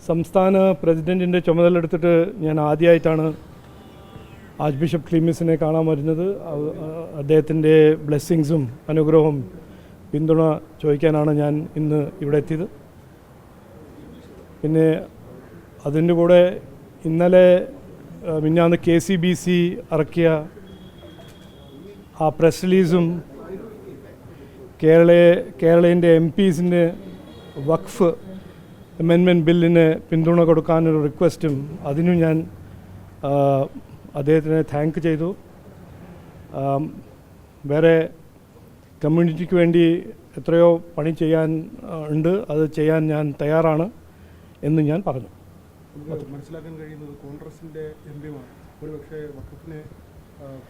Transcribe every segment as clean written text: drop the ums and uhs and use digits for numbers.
സംസ്ഥാന പ്രസിഡൻറ്റിൻ്റെ ചുമതലയെടുത്തിട്ട് ഞാൻ ആദ്യമായിട്ടാണ് ആർച്ച് ബിഷപ്പ് ക്ലീമിസിനെ കാണാൻ വരുന്നത്. അദ്ദേഹത്തിൻ്റെ ബ്ലെസ്സിങ്സും അനുഗ്രഹവും പിന്തുണ ചോദിക്കാനാണ് ഞാൻ ഇന്ന് ഇവിടെ എത്തിയത്. പിന്നെ അതിൻ്റെ കൂടെ ഇന്നലെ മിനിഞ്ഞാന്ന് KCBC ഇറക്കിയ ആ പ്രസ് റിലീസും കേരളത്തിൻ്റെ MPസിൻ്റെ വഖഫ് അമെൻമെൻറ്റ് ബില്ലിന് പിന്തുണ കൊടുക്കാനൊരു റിക്വസ്റ്റും അതിനും ഞാൻ അദ്ദേഹത്തിനെ താങ്ക് ചെയ്തു. വേറെ കമ്മ്യൂണിറ്റിക്ക് വേണ്ടി എത്രയോ പണി ചെയ്യാൻ ഉണ്ട്, അത് ചെയ്യാൻ ഞാൻ തയ്യാറാണ് എന്ന് ഞാൻ പറഞ്ഞു. മനസ്സിലാക്കാൻ കഴിയുന്നത് കോൺഗ്രസിൻ്റെ MPമാർ ഒരുപക്ഷെ വഖഫിനെ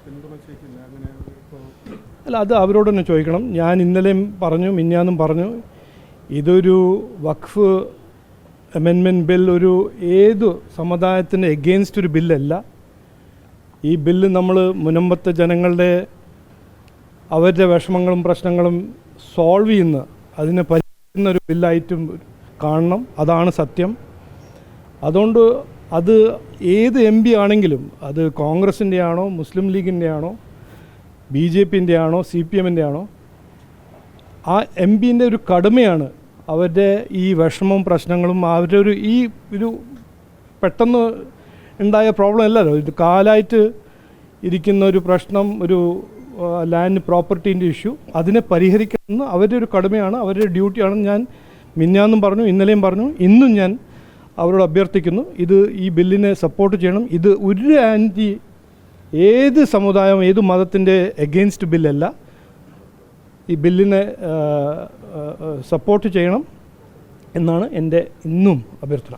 പിന്തുണച്ചേക്കില്ല, അങ്ങനെ അല്ല, അത് അവരോട് തന്നെ ചോദിക്കണം. ഞാൻ ഇന്നലെയും പറഞ്ഞു, മിനിഞ്ഞാന്നും പറഞ്ഞു, ഇതൊരു വഖഫ് അമെൻമെൻറ്റ് ബിൽ ഒരു ഏതു സമുദായത്തിന് എഗെയിൻസ്റ്റ് ഒരു ബില്ലല്ല. ഈ ബില്ല് നമ്മൾ മുനമ്പത്തെ ജനങ്ങളുടെ അവരുടെ വിഷമങ്ങളും പ്രശ്നങ്ങളും സോൾവ് ചെയ്യുന്ന, അതിനെ പരിഹരിക്കുന്ന ഒരു ബില്ലായിട്ടും കാണണം. അതാണ് സത്യം. അതുകൊണ്ട് അത് ഏത് MP ആണെങ്കിലും, അത് കോൺഗ്രസിൻ്റെ ആണോ മുസ്ലിം ലീഗിൻ്റെ ആണോ BJPൻ്റെ ആണോ CPMൻ്റെ ആണോ, ആ MPൻ്റെ ഒരു കടമയാണ് അവരുടെ ഈ വിഷമവും പ്രശ്നങ്ങളും അവരുടെ ഒരു പെട്ടെന്ന് ഉണ്ടായ പ്രോബ്ലം അല്ലല്ലോ, ഇത് കാലമായിട്ട് ഇരിക്കുന്ന ഒരു പ്രശ്നം, ഒരു ലാൻഡ് പ്രോപ്പർട്ടീൻ്റെ ഇഷ്യൂ, അതിനെ പരിഹരിക്കണമെന്ന് അവരുടെ ഒരു കടമയാണ്, അവരുടെ ഡ്യൂട്ടിയാണെന്ന് ഞാൻ മിനിഞ്ഞാന്നും പറഞ്ഞു, ഇന്നലെയും പറഞ്ഞു, ഇന്നും ഞാൻ അവരോട് അഭ്യർത്ഥിക്കുന്നു. ഈ ബില്ലിനെ സപ്പോർട്ട് ചെയ്യണം. ഇത് ഒരു ഏത് സമുദായം ഏത് മതത്തിൻ്റെ എഗെയിൻസ്റ്റ് ബില്ലല്ല. ഈ ബില്ലിനെ സപ്പോർട്ട് ചെയ്യണം എന്നാണ് എൻ്റെ ഇന്നും അഭ്യർത്ഥന.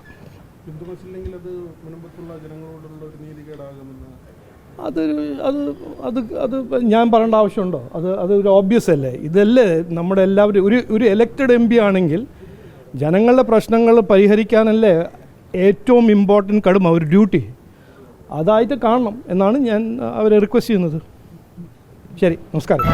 അത് ഞാൻ പറയേണ്ട ആവശ്യമുണ്ടോ? അതൊരു ഓബ്വിയസ് അല്ലേ? ഇതല്ലേ നമ്മുടെ എല്ലാവരും ഒരു എലക്റ്റഡ് MP ആണെങ്കിൽ ജനങ്ങളുടെ പ്രശ്നങ്ങൾ പരിഹരിക്കാനല്ലേ ഏറ്റവും ഇമ്പോർട്ടൻറ്റ് കടമ, ഒരു ഡ്യൂട്ടി. അതായിട്ട് കാണണം എന്നാണ് ഞാൻ അവരെ റിക്വസ്റ്റ് ചെയ്യുന്നത്. ശരി, നമസ്കാരം.